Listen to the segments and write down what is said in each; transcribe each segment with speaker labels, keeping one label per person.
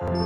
Speaker 1: Shalom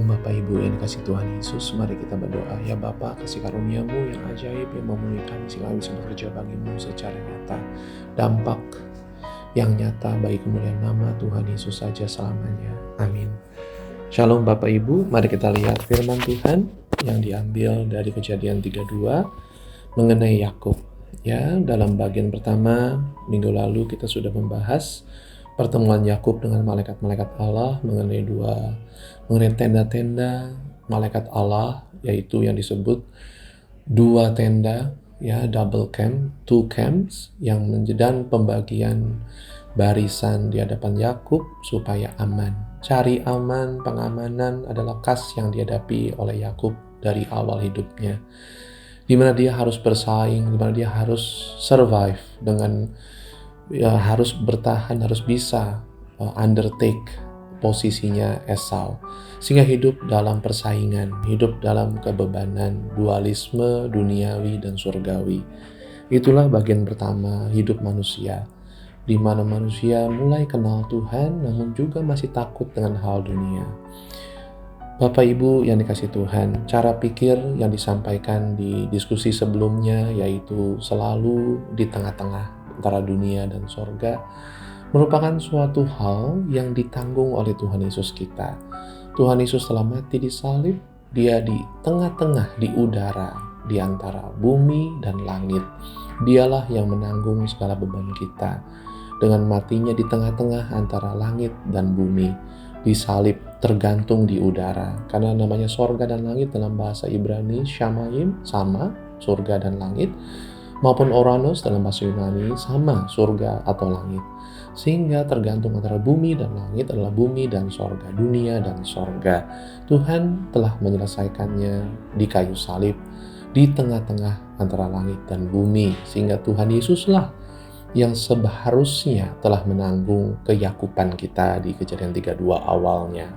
Speaker 1: Bapak Ibu yang dikasih Tuhan Yesus. Mari kita berdoa. Ya Bapa, kasih karunia-Mu yang ajaib yang memenuhi kami sehingga bisa bekerja bagi-Mu secara nyata. Dampak yang nyata bagi kemuliaan nama Tuhan Yesus saja selamanya. Amin. Shalom Bapak Ibu, mari kita lihat firman Tuhan yang diambil dari Kejadian 32 mengenai Yakub. Ya, dalam bagian pertama minggu lalu kita sudah membahas pertemuan Yakub dengan malaikat-malaikat Allah mengenai tenda-tenda malaikat Allah, yaitu yang disebut dua tenda, ya, double camp, two camps, yang menjadi pembagian barisan di hadapan Yakub supaya aman. Cari aman, pengamanan adalah kas yang dihadapi oleh Yakub dari awal hidupnya, di mana dia harus bersaing, di mana dia harus survive dengan harus bertahan, harus bisa undertake posisinya Esau, sehingga hidup dalam persaingan, hidup dalam kebebanan, dualisme duniawi dan surgawi. Itulah bagian pertama hidup manusia, di mana manusia mulai kenal Tuhan namun juga masih takut dengan hal dunia. Bapak Ibu yang dikasih Tuhan, cara pikir yang disampaikan di diskusi sebelumnya, yaitu selalu di tengah-tengah antara dunia dan sorga, merupakan suatu hal yang ditanggung oleh Tuhan Yesus kita. Tuhan Yesus telah mati di salib, dia di tengah-tengah, di udara, di antara bumi dan langit. Dialah yang menanggung segala beban kita. Dengan matinya di tengah-tengah antara langit dan bumi, di salib, tergantung di udara. Karena namanya sorga dan langit dalam bahasa Ibrani, Shamayim, sama, surga dan langit, maupun Oranos dalam bahasa Yunani, sama, surga atau langit. Sehingga tergantung antara bumi dan langit adalah bumi dan sorga, dunia dan sorga. Tuhan telah menyelesaikannya di kayu salib, di tengah-tengah antara langit dan bumi. Sehingga Tuhan Yesuslah yang seharusnya telah menanggung keyakupan kita di Kejadian 32 awalnya.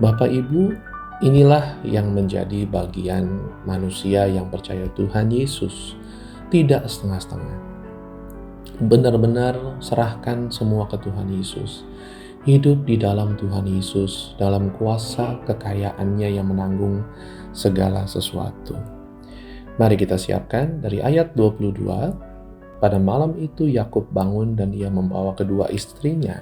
Speaker 1: Bapak Ibu, inilah yang menjadi bagian manusia yang percaya Tuhan Yesus. Tidak setengah-setengah. Benar-benar serahkan semua ke Tuhan Yesus. Hidup di dalam Tuhan Yesus, dalam kuasa kekayaannya yang menanggung segala sesuatu. Mari kita siapkan dari ayat 22. Pada malam itu Yakub bangun dan ia membawa kedua istrinya,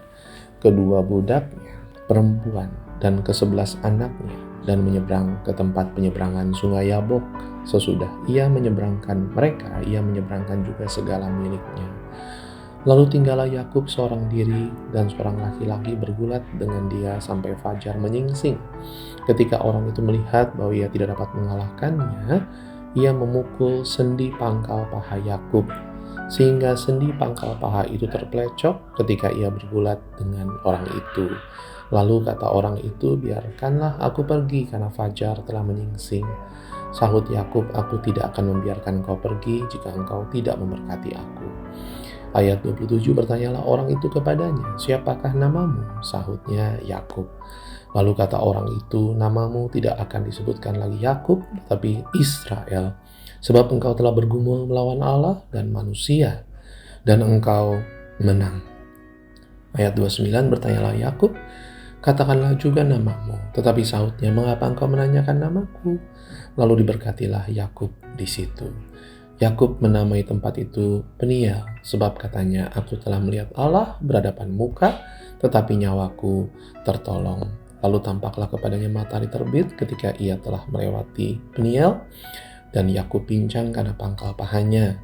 Speaker 1: kedua budaknya, perempuan, dan ke-11 anaknya, dan menyeberang ke tempat penyeberangan sungai Yabok. Sesudah ia menyeberangkan mereka, ia menyeberangkan juga segala miliknya. Lalu tinggallah Yakub seorang diri, dan seorang laki-laki bergulat dengan dia sampai fajar menyingsing. Ketika orang itu melihat bahwa ia tidak dapat mengalahkannya, ia memukul sendi pangkal paha Yakub, sehingga sendi pangkal paha itu terpelecok ketika ia bergulat dengan orang itu. Lalu kata orang itu, biarkanlah aku pergi karena fajar telah menyingsing. Sahut Yakub, aku tidak akan membiarkan engkau pergi jika engkau tidak memberkati aku. Ayat 27, bertanyalah orang itu kepadanya, siapakah namamu? Sahutnya, Yakub. Lalu kata orang itu, namamu tidak akan disebutkan lagi Yakub, tetapi Israel. Sebab engkau telah bergumul melawan Allah dan manusia, dan engkau menang. Ayat 29, bertanyalah Yakub, katakanlah juga namamu. Tetapi sahutnya, mengapa engkau menanyakan namaku? Lalu diberkatilah Yakub di situ. Yakub menamai tempat itu Peniel, sebab katanya, aku telah melihat Allah berhadapan muka, tetapi nyawaku tertolong. Lalu tampaklah kepadanya matahari terbit ketika ia telah melewati Peniel, dan Yakub pincang karena pangkal pahanya.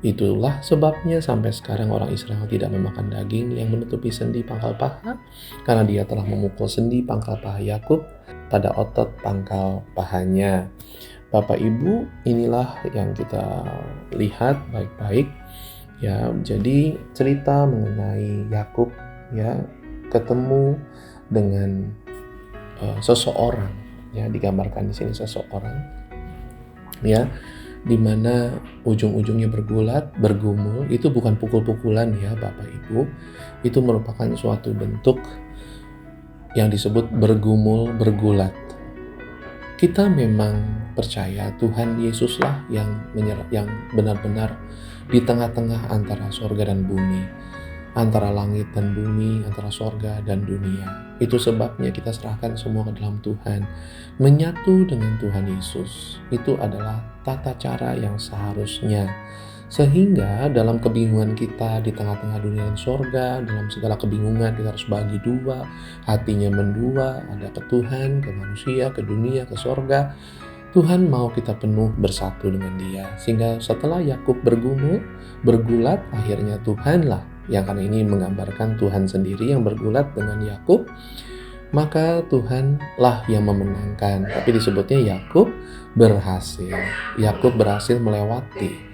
Speaker 1: Itulah sebabnya sampai sekarang orang Israel tidak memakan daging yang menutupi sendi pangkal paha, karena dia telah memukul sendi pangkal paha Yakub pada otot pangkal pahanya. Bapak Ibu, inilah yang kita lihat baik-baik, ya. Jadi cerita mengenai Yakub, ya, ketemu dengan seseorang, ya, digambarkan di sini seseorang, ya, di mana ujung-ujungnya bergulat, bergumul. Itu bukan pukul-pukulan, ya Bapak Ibu. Itu merupakan suatu bentuk yang disebut bergumul, bergulat. Kita memang percaya Tuhan Yesuslah yang benar-benar di tengah-tengah antara sorga dan bumi, antara langit dan bumi, antara sorga dan dunia. Itu sebabnya kita serahkan semua ke dalam Tuhan. Menyatu dengan Tuhan Yesus itu adalah tata cara yang seharusnya. Sehingga dalam kebingungan kita di tengah-tengah dunia dan sorga, dalam segala kebingungan kita harus bagi dua, hatinya mendua, ada ke Tuhan, ke manusia, ke dunia, ke sorga. Tuhan mau kita penuh bersatu dengan Dia. Sehingga setelah Yakub bergulat, akhirnya Tuhanlah, yang karena ini menggambarkan Tuhan sendiri yang bergulat dengan Yakub, maka Tuhanlah yang memenangkan. Tapi disebutnya Yakub berhasil. Yakub berhasil melewati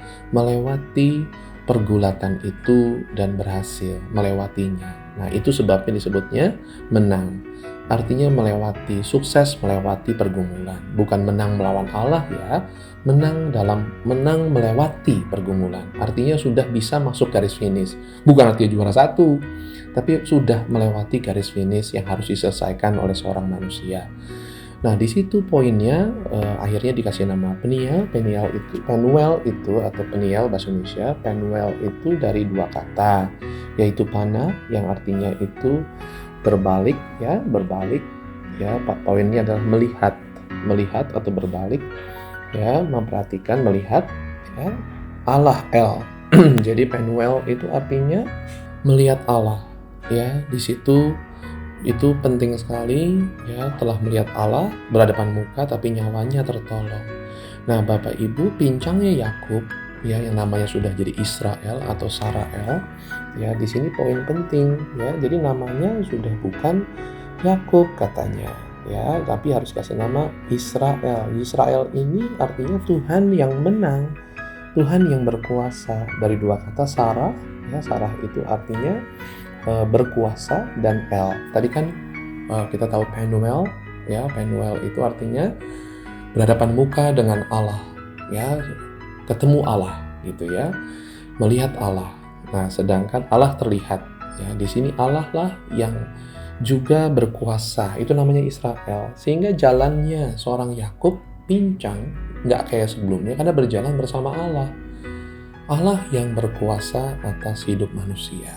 Speaker 1: pergulatan itu dan berhasil melewatinya. Nah, itu sebabnya disebutnya menang. Artinya sukses melewati pergumulan. Bukan menang melawan Allah ya, menang melewati pergumulan. Artinya sudah bisa masuk garis finish. Bukan artinya juara satu, tapi sudah melewati garis finish yang harus diselesaikan oleh seorang manusia. Nah, di situ poinnya akhirnya dikasih nama Peniel itu atau Peniel bahasa Indonesia. Penuel itu dari dua kata, yaitu pana yang artinya itu berbalik ya. Poinnya adalah melihat atau berbalik ya, memperhatikan, melihat ya. Allah El. Jadi Penuel itu artinya melihat Allah ya. Di situ itu penting sekali ya, telah melihat Allah berhadapan muka tapi nyawanya tertolong. Nah, Bapak Ibu, pincangnya Yakub ya, yang namanya sudah jadi Israel atau Sarael ya, di sini poin penting ya. Jadi namanya sudah bukan Yakub katanya ya, tapi harus kasih nama Israel. Israel ini artinya Tuhan yang menang, Tuhan yang berkuasa. Dari dua kata Sarah ya, Sarah itu artinya berkuasa, dan El. Tadi kan kita tahu Penuel ya, Penuel itu artinya berhadapan muka dengan Allah ya, ketemu Allah gitu ya, melihat Allah. Nah, sedangkan Allah terlihat ya, di sini Allah lah yang juga berkuasa, itu namanya Israel. Sehingga jalannya seorang Yakub pincang, nggak kayak sebelumnya karena berjalan bersama Allah. Allah yang berkuasa atas hidup manusia.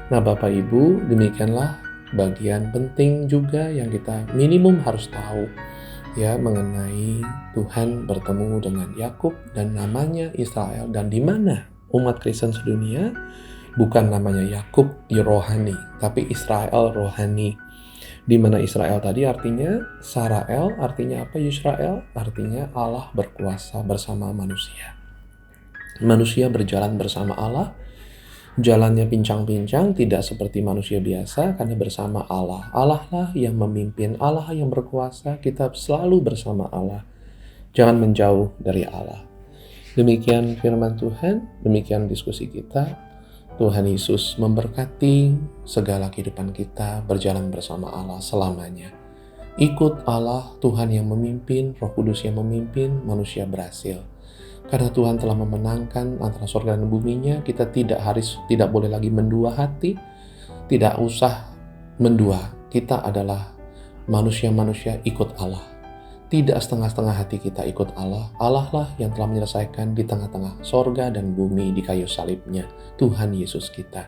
Speaker 1: Nah, Bapak Ibu, demikianlah bagian penting juga yang kita minimum harus tahu ya, mengenai Tuhan bertemu dengan Yakub dan namanya Israel, dan di mana umat Kristen sedunia bukan namanya Yakub rohani, tapi Israel rohani. Di mana Israel tadi artinya Sarael, artinya apa? Israel artinya Allah berkuasa bersama manusia. Manusia berjalan bersama Allah. Jalannya pincang-pincang, tidak seperti manusia biasa karena bersama Allah. Allah lah yang memimpin, Allah yang berkuasa, kita selalu bersama Allah. Jangan menjauh dari Allah. Demikian firman Tuhan, demikian diskusi kita. Tuhan Yesus memberkati segala kehidupan kita berjalan bersama Allah selamanya. Ikut Allah, Tuhan yang memimpin, Roh Kudus yang memimpin, manusia berhasil. Karena Tuhan telah memenangkan antara surga dan buminya, kita tidak boleh lagi mendua hati, tidak usah mendua. Kita adalah manusia-manusia ikut Allah. Tidak setengah-setengah hati kita ikut Allah. Allah lah yang telah menyelesaikan di tengah-tengah sorga dan bumi di kayu salibnya, Tuhan Yesus kita.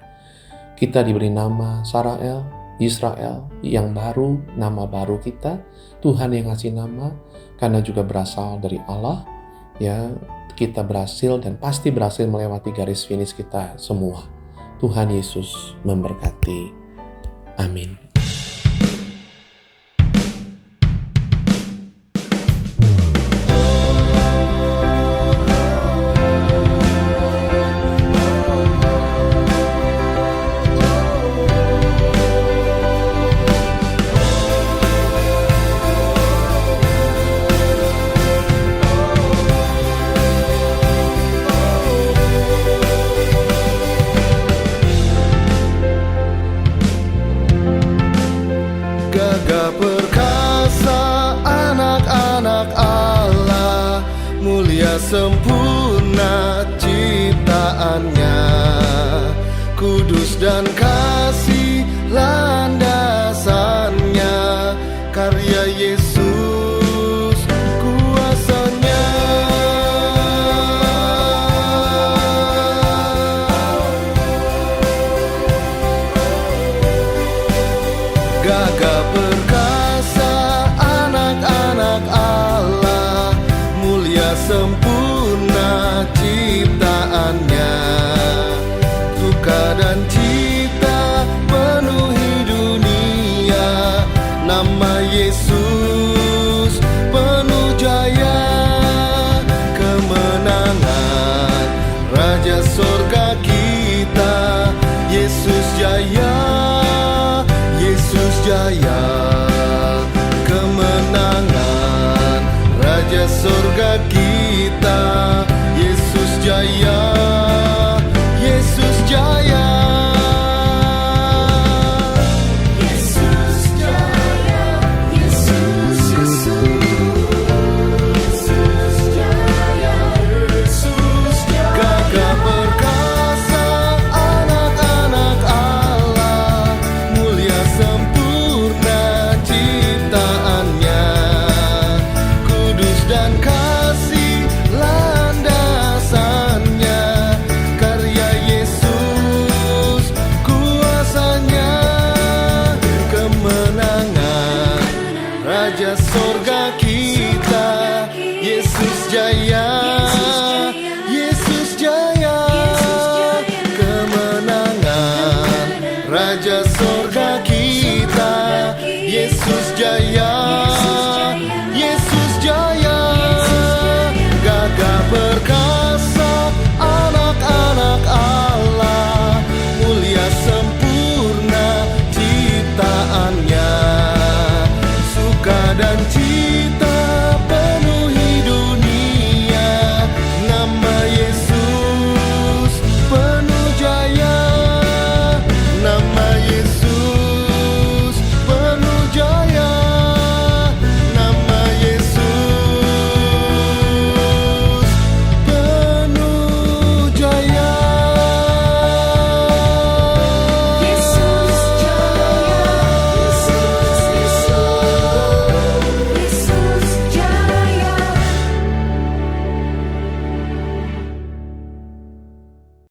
Speaker 1: Kita diberi nama Sarael, Israel yang baru, nama baru kita. Tuhan yang ngasih nama karena juga berasal dari Allah ya. Kita berhasil dan pasti berhasil melewati garis finish kita semua. Tuhan Yesus memberkati. Amin.
Speaker 2: Gagah perkasa anak-anak Allah, mulia sempurna ciptaannya, kudus dan kasih landasannya, karya Yesus Gagah perkasa anak-anak Allah, mulia sempurna ciptaannya. Duka dan cita penuhi dunia, nama Yesus penuh jaya. Kemenangan Raja Sorga kita, Yesus jaya, Yesus jaya. Kemenangan Raja Sorga kita, Yesus jaya, Yesus jaya.
Speaker 3: Yesus jaya, Yesus, Yesus jaya, Yesus jaya.
Speaker 2: Gagah perkasa anak-anak Allah, mulia sempurna ciptaannya. Kudus dan kasih landasannya, karya Yesus kuasanya. Kemenangan Raja Sorga kita, Yesus jaya, Yesus jaya. Kemenangan Raja Sorga kita, Yesus jaya,